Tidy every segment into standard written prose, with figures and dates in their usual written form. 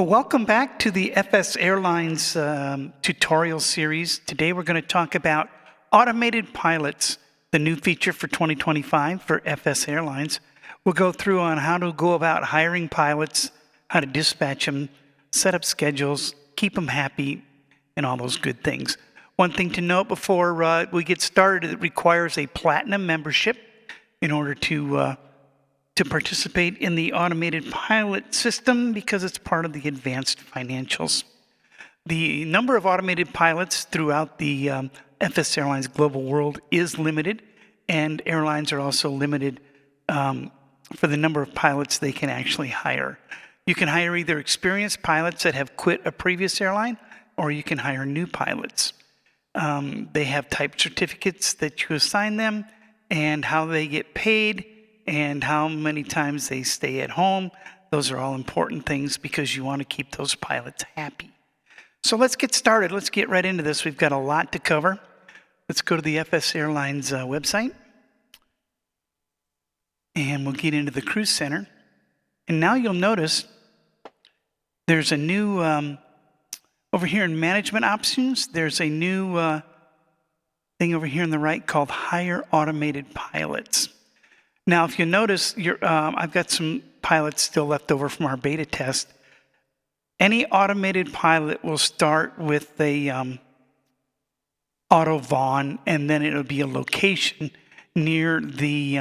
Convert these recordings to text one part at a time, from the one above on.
Well, welcome back to the FSAirlines tutorial series. Today we're going to talk about automated pilots, the new feature for 2025 for FSAirlines. We'll go through on how to go about hiring pilots, how to dispatch them, set up schedules, keep them happy, and all those good things. One thing to note before we get started, it requires a platinum membership in order to participate in the automated pilot system because it's part of the advanced financials. The number of automated pilots throughout the FSAirlines global world is limited, and airlines are also limited for the number of pilots they can actually hire. You can hire either experienced pilots that have quit a previous airline, or you can hire new pilots. They have type certificates that you assign them, and how they get paid, and how many times they stay at home. Those are all important things because you want to keep those pilots happy. So let's get started. Let's get right into this. We've got a lot to cover. Let's go to the FSAirlines website. And we'll get into the cruise center. And now you'll notice there's a new, over here in management options, there's a new thing over here on the right called Hire Automated Pilots. Now, if you notice, I've got some pilots still left over from our beta test. Any automated pilot will start with a auto VON, and then it'll be a location near the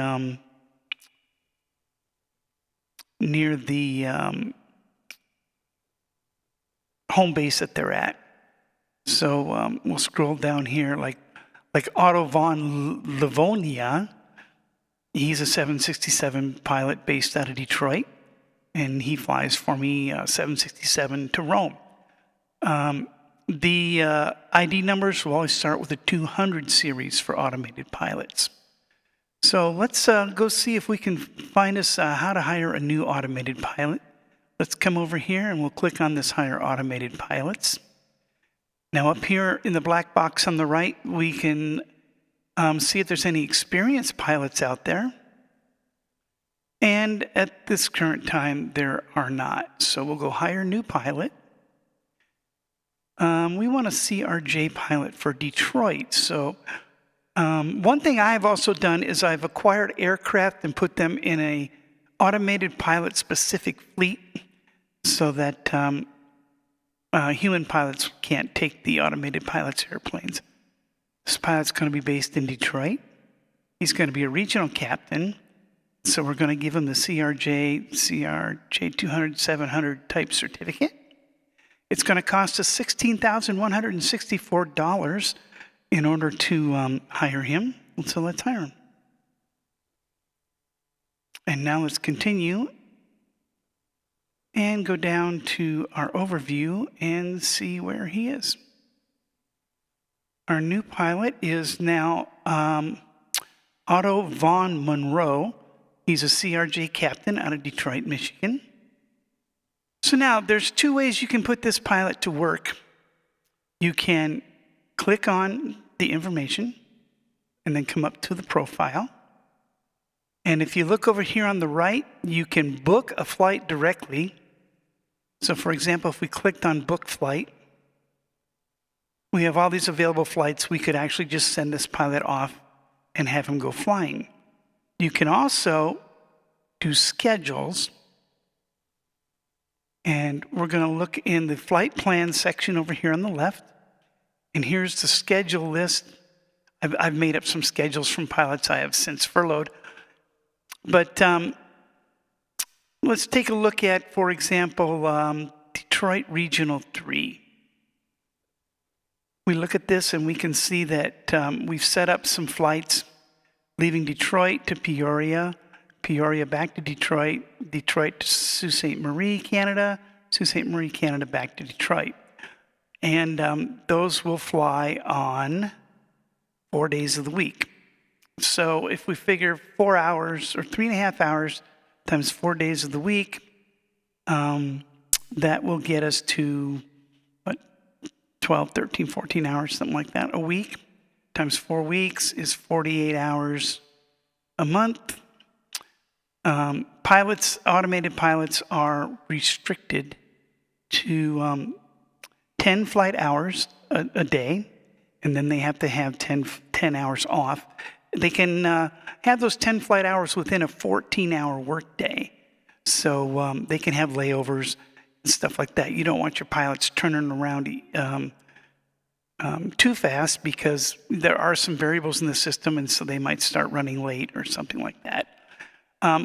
home base that they're at. So we'll scroll down here, like Auto VON Livonia. He's a 767 pilot based out of Detroit, and he flies for me 767 to Rome. The ID numbers will always start with a 200 series for automated pilots. So let's go see if we can find us how to hire a new automated pilot. Let's come over here and we'll click on this Hire Automated Pilots. Now up here in the black box on the right, we can see if there's any experienced pilots out there. And at this current time, there are not. So we'll go Hire New Pilot. We want a CRJ pilot for Detroit. So one thing I've also done is I've acquired aircraft and put them in a automated pilot specific fleet so that human pilots can't take the automated pilots' airplanes. This pilot's going to be based in Detroit. He's going to be a regional captain. So we're going to give him the CRJ 200-700 type certificate. It's going to cost us $16,164 in order to hire him. So let's hire him. And now let's continue and go down to our overview and see where he is. Our new pilot is now Otto Von Monroe. He's a CRJ captain out of Detroit, Michigan. So now there's two ways you can put this pilot to work. You can click on the information and then come up to the profile. And if you look over here on the right, you can book a flight directly. So for example, if we clicked on book flight, we have all these available flights. We could actually just send this pilot off and have him go flying. You can also do schedules. And we're going to look in the flight plan section over here on the left. And here's the schedule list. I've made up some schedules from pilots I have since furloughed. But let's take a look at, for example, Detroit Regional 3. We look at this and we can see that we've set up some flights leaving Detroit to Peoria, Peoria back to Detroit, Detroit to Sault Ste. Marie, Canada, Sault Ste. Marie, Canada back to Detroit. And those will fly on 4 days of the week. So if we figure 4 hours or 3.5 hours times 4 days of the week, that will get us to 12, 13, 14 hours, something like that, a week, times 4 weeks is 48 hours a month. Automated pilots are restricted to 10 flight hours a day, and then they have to have 10 hours off. They can have those 10 flight hours within a 14-hour workday. So they can have layovers and stuff like that. You don't want your pilots turning around too fast, because there are some variables in the system, and so they might start running late or something like that.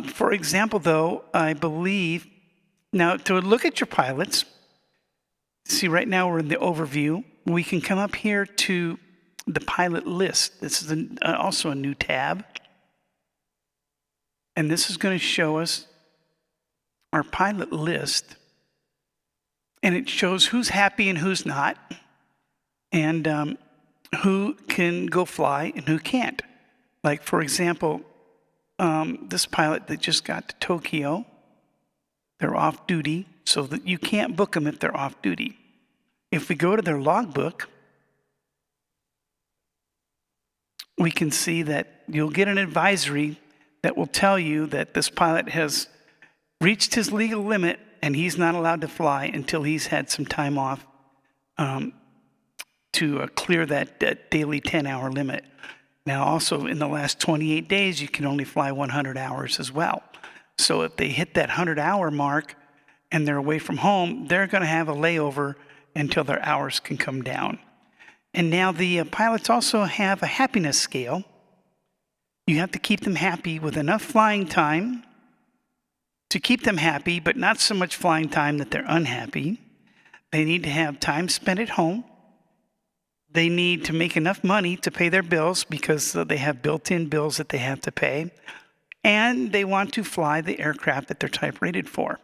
For example, though, I believe, now to look at your pilots, see right now we're in the overview. We can come up here to the pilot list. This is also a new tab. And this is going to show us our pilot list. And it shows who's happy and who's not, and who can go fly and who can't. Like, for example, this pilot that just got to Tokyo, they're off duty, so that you can't book them if they're off duty. If we go to their logbook, we can see that you'll get an advisory that will tell you that this pilot has reached his legal limit and he's not allowed to fly until he's had some time off to clear that daily 10-hour limit. Now, also in the last 28 days, you can only fly 100 hours as well. So if they hit that 100-hour mark and they're away from home, they're going to have a layover until their hours can come down. And now the pilots also have a happiness scale. You have to keep them happy with enough flying time to keep them happy, but not so much flying time that they're unhappy. They need to have time spent at home. They need to make enough money to pay their bills, because they have built-in bills that they have to pay. And they want to fly the aircraft that they're type rated for.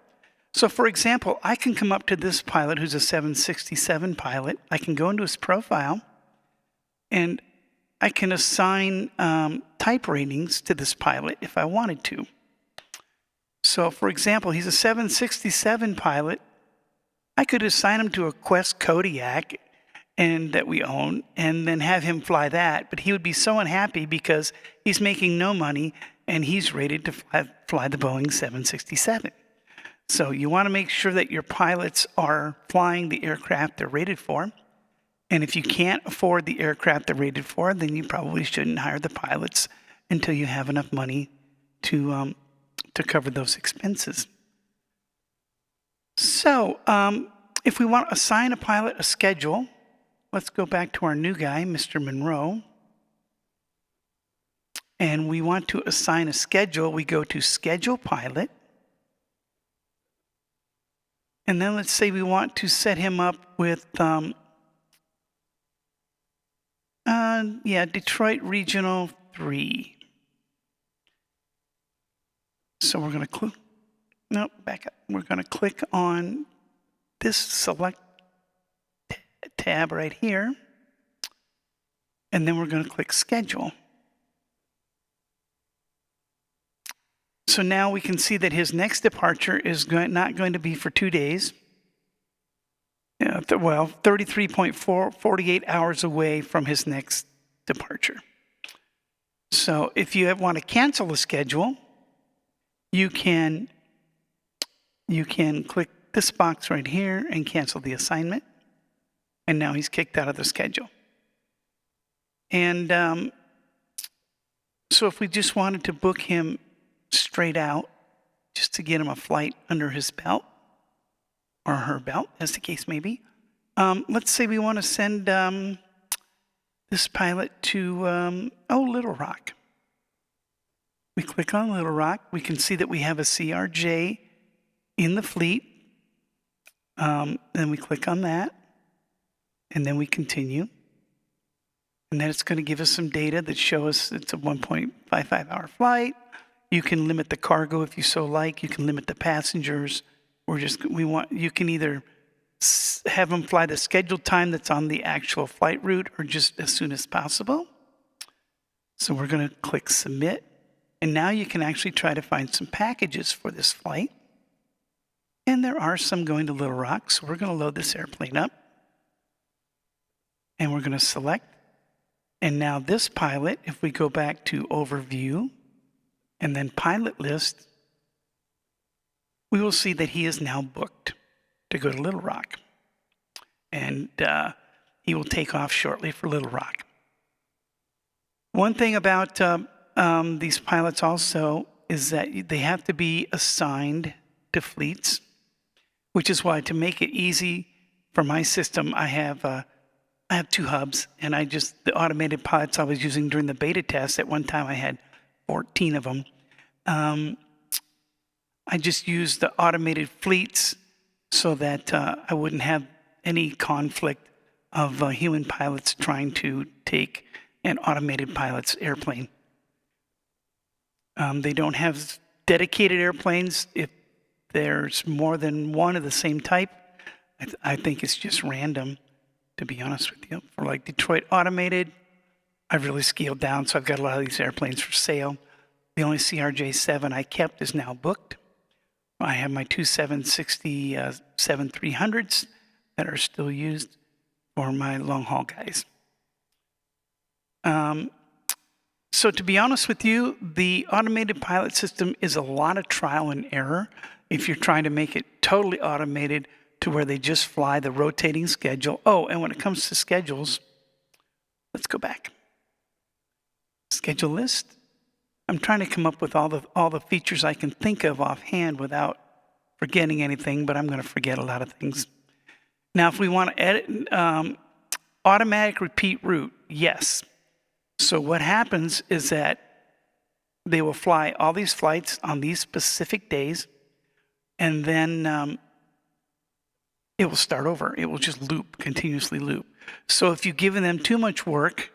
So, for example, I can come up to this pilot who's a 767 pilot. I can go into his profile, and I can assign type ratings to this pilot if I wanted to. So, for example, he's a 767 pilot. I could assign him to a Quest Kodiak and that we own, and then have him fly that. But he would be so unhappy because he's making no money, and he's rated to fly the Boeing 767. So you want to make sure that your pilots are flying the aircraft they're rated for. And if you can't afford the aircraft they're rated for, then you probably shouldn't hire the pilots until you have enough money to cover those expenses. So if we want to assign a pilot a schedule, let's go back to our new guy, Mr. Monroe. And we want to assign a schedule. We go to Schedule Pilot. And then let's say we want to set him up with, Detroit Regional 3. So we're going to back up. We're going to click on this select tab right here. And then we're going to click Schedule. So now we can see that his next departure is not going to be for 2 days. 33.48 hours away from his next departure. So if you want to cancel a schedule, you can click this box right here and cancel the assignment. And now he's kicked out of the schedule. And so if we just wanted to book him straight out, just to get him a flight under his belt, or her belt, as the case may be. Let's say we want to send this pilot to, Little Rock. We click on Little Rock. We can see that we have a CRJ in the fleet. Then we click on that, and then we continue. And then it's going to give us some data that show us it's a 1.55 hour flight. You can limit the cargo if you so like. You can limit the passengers. You can either have them fly the scheduled time that's on the actual flight route, or just as soon as possible. So we're going to click Submit. And now you can actually try to find some packages for this flight. And there are some going to Little Rock. So we're going to load this airplane up. And we're going to select. And now this pilot, if we go back to Overview, and then Pilot List, we will see that he is now booked. to go to Little Rock. And he will take off shortly for Little Rock. One thing about these pilots also is that they have to be assigned to fleets, which is why, to make it easy for my system, I have 2 hubs, and the automated pilots I was using during the beta test, at one time I had 14 of them. I just used the automated fleets so that I wouldn't have any conflict of human pilots trying to take an automated pilot's airplane. They don't have dedicated airplanes. If there's more than one of the same type, I think it's just random, to be honest with you. For like Detroit Automated, I've really scaled down, so I've got a lot of these airplanes for sale. The only CRJ-7 I kept is now booked. I have my 2 767-300s that are still used for my long-haul guys. So to be honest with you, the automated pilot system is a lot of trial and error if you're trying to make it totally automated to where they just fly the rotating schedule. Oh, and when it comes to schedules, let's go back. Schedule list. I'm trying to come up with all the features I can think of offhand without forgetting anything, but I'm going to forget a lot of things. Now, if we want to edit automatic repeat route, yes. So what happens is that they will fly all these flights on these specific days, and then it will start over. It will just loop, continuously loop. So if you've given them too much work,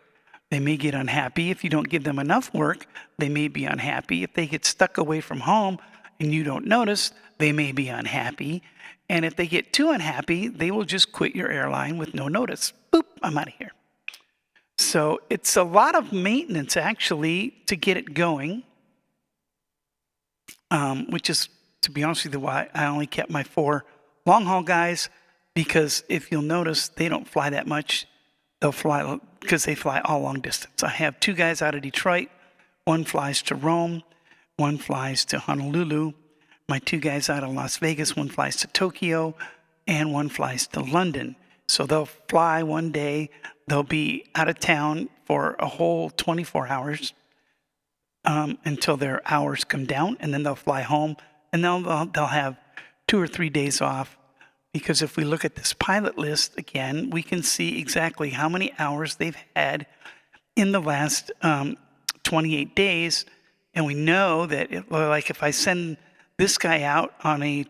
they may get unhappy. If you don't give them enough work, they may be unhappy. If they get stuck away from home and you don't notice, they may be unhappy. And if they get too unhappy, they will just quit your airline with no notice. Boop, I'm out of here. So it's a lot of maintenance, actually, to get it going, which is, to be honest with you, why I only kept my 4 long-haul guys, because if you'll notice, they don't fly that much. They'll fly because they fly all long distance. I have 2 guys out of Detroit. One flies to Rome. One flies to Honolulu. My 2 guys out of Las Vegas, one flies to Tokyo, and one flies to London. So they'll fly one day. They'll be out of town for a whole 24 hours until their hours come down, and then they'll fly home, and they'll have 2 or 3 days off. Because if we look at this pilot list again, we can see exactly how many hours they've had in the last 28 days, and we know that like if I send this guy out on a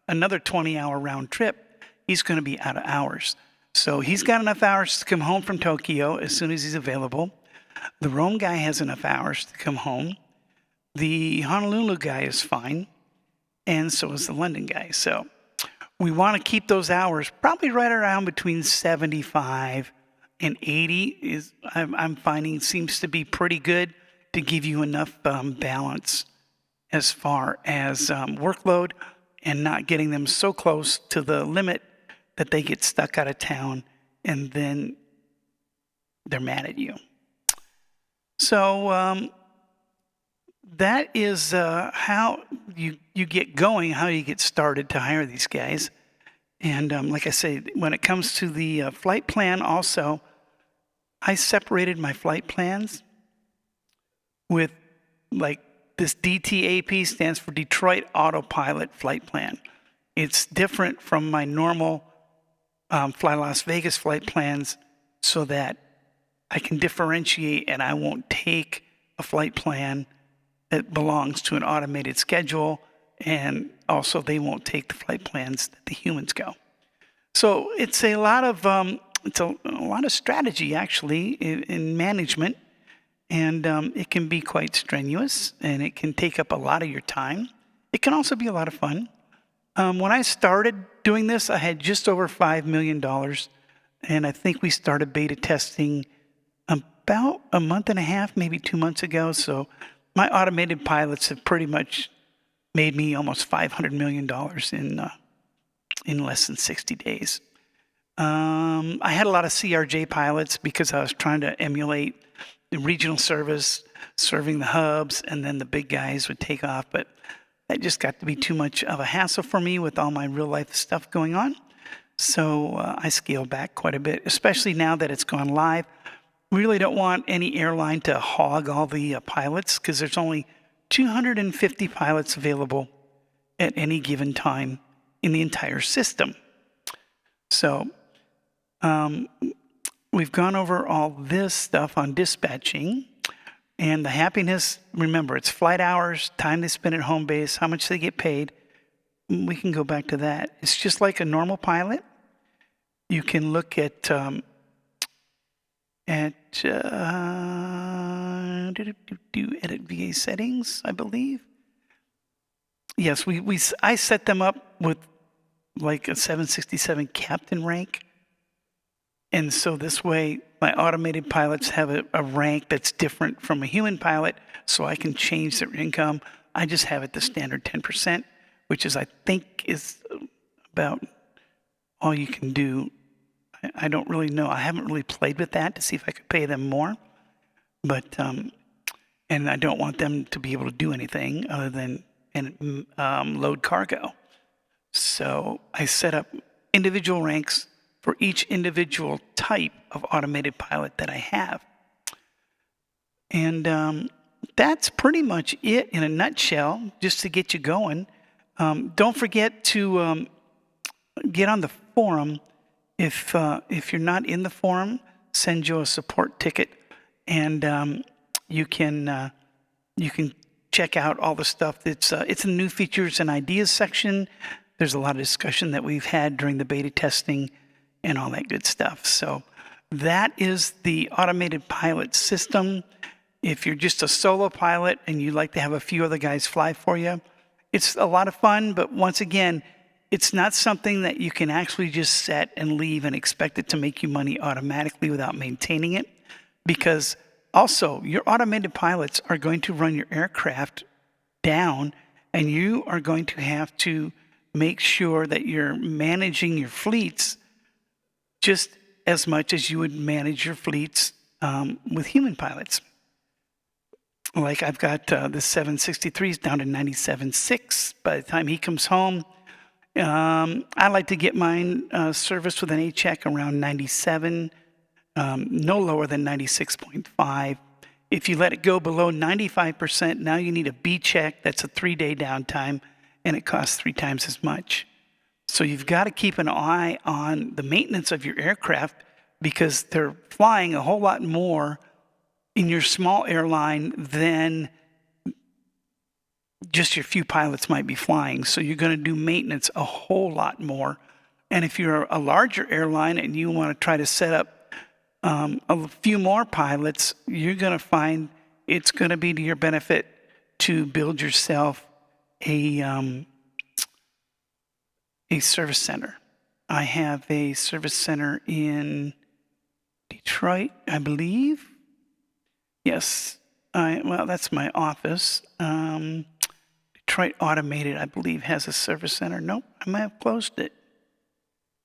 another 20-hour round trip, he's going to be out of hours. So he's got enough hours to come home from Tokyo as soon as he's available. The Rome guy has enough hours to come home. The Honolulu guy is fine, and so is the London guy. So we want to keep those hours probably right around between 75 and 80 I'm finding seems to be pretty good to give you enough balance as far as workload and not getting them so close to the limit that they get stuck out of town and then they're mad at you. So that is how you get going, how you get started to hire these guys. And like I say, when it comes to the flight plan also, I separated my flight plans with like this DTAP stands for Detroit Autopilot Flight Plan. It's different from my normal Fly Las Vegas flight plans so that I can differentiate and I won't take a flight plan that belongs to an automated schedule, and also they won't take the flight plans that the humans go. So it's a lot of strategy actually in management, and it can be quite strenuous and it can take up a lot of your time. It can also be a lot of fun. When I started doing this, I had just over $5 million, and I think we started beta testing about a month and a half, maybe 2 months ago. So my automated pilots have pretty much made me almost $500 million in less than 60 days. I had a lot of CRJ pilots because I was trying to emulate the regional service, serving the hubs, and then the big guys would take off. But That just got to be too much of a hassle for me with all my real life stuff going on. So I scaled back quite a bit, especially now that it's gone live. We really don't want any airline to hog all the pilots because there's only 250 pilots available at any given time in the entire system. So we've gone over all this stuff on dispatching. And the happiness, remember, it's flight hours, time they spend at home base, how much they get paid. We can go back to that. It's just like a normal pilot. You can look at edit VA settings, I believe. Yes, I set them up with like a 767 captain rank. And so this way, my automated pilots have a rank that's different from a human pilot, so I can change their income. I just have it the standard 10%, which is, I think, is about all you can do. I don't really know. I haven't really played with that to see if I could pay them more. But, and I don't want them to be able to do anything other than load cargo. So I set up individual ranks for each individual type of automated pilot that I have. And that's pretty much it in a nutshell, just to get you going. Don't forget to get on the forum. If you're not in the forum, send you a support ticket, and you can check out all the stuff. It's in the new features and ideas section. There's a lot of discussion that we've had during the beta testing and all that good stuff. So that is the automated pilot system. If you're just a solo pilot and you like to have a few other guys fly for you, it's a lot of fun. But once again, it's not something that you can actually just set and leave and expect it to make you money automatically without maintaining it. Because also, your automated pilots are going to run your aircraft down, and you are going to have to make sure that you're managing your fleets just as much as you would manage your fleets with human pilots. Like I've got the 763s down to 97.6. By the time he comes home, I like to get mine serviced with an A-check around 97, no lower than 96.5. If you let it go below 95%, now you need a B-check. That's a 3-day downtime, and it costs 3 times as much. So you've got to keep an eye on the maintenance of your aircraft because they're flying a whole lot more in your small airline than just your few pilots might be flying. So you're going to do maintenance a whole lot more. And if you're a larger airline and you want to try to set up a few more pilots, you're going to find it's going to be to your benefit to build yourself a service center. I have a service center in Detroit, I believe. Yes, well, that's my office. Detroit Automated, I believe, has a service center. Nope, I might have closed it.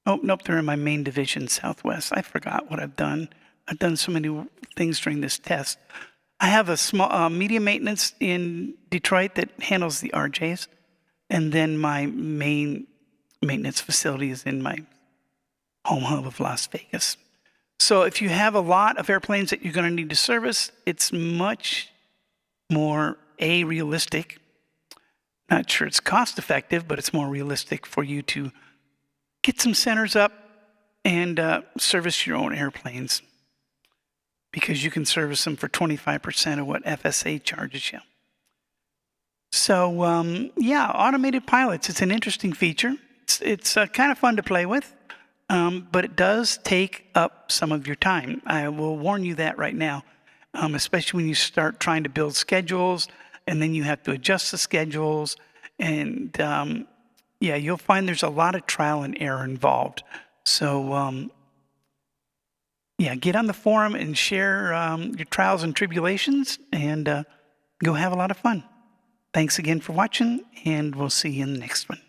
Oh, nope, they're in my main division, Southwest. I forgot what I've done. I've done so many things during this test. I have a small media maintenance in Detroit that handles the RJs, and then my main maintenance facility is in my home hub of Las Vegas. So if you have a lot of airplanes that you're going to need to service, it's much more realistic. Not sure it's cost effective, but it's more realistic for you to get some centers up and service your own airplanes, because you can service them for 25% of what FSA charges you. So yeah, automated pilots, it's an interesting feature. It's kind of fun to play with, but it does take up some of your time. I will warn you that right now, especially when you start trying to build schedules, and then you have to adjust the schedules. And yeah, you'll find there's a lot of trial and error involved. So yeah, get on the forum and share your trials and tribulations, and go have a lot of fun. Thanks again for watching, and we'll see you in the next one.